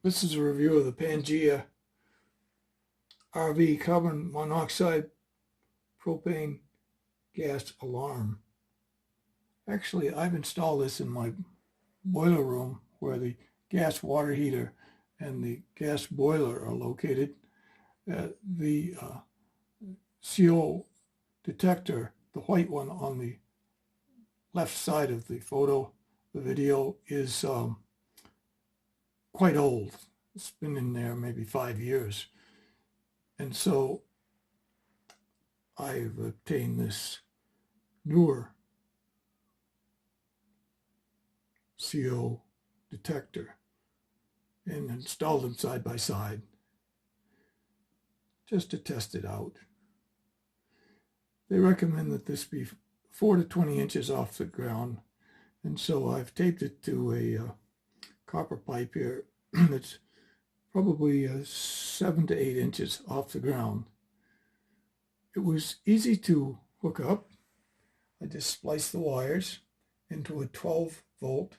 This is a review of the PANGAEA RV carbon monoxide propane gas alarm. Actually, I've installed this in my boiler room where the gas water heater and the gas boiler are located. The CO detector, the white one on the left side of the video, is quite old. It's been in there maybe 5 years. And so I've obtained this newer CO detector and installed them side by side just to test it out. They recommend that this be 4 to 20 inches off the ground, and so I've taped it to a copper pipe here that's probably 7 to 8 inches off the ground. It was easy to hook up. I just spliced the wires into a 12-volt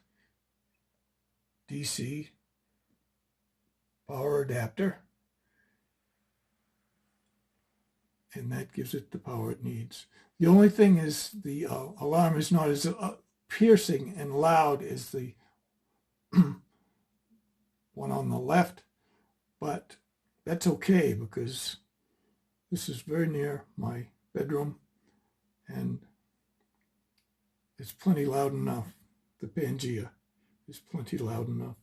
DC power adapter, and that gives it the power it needs. The only thing is the alarm is not as piercing and loud as the one on the left, but that's okay because this is very near my bedroom and it's plenty loud enough. The PANGAEA is plenty loud enough.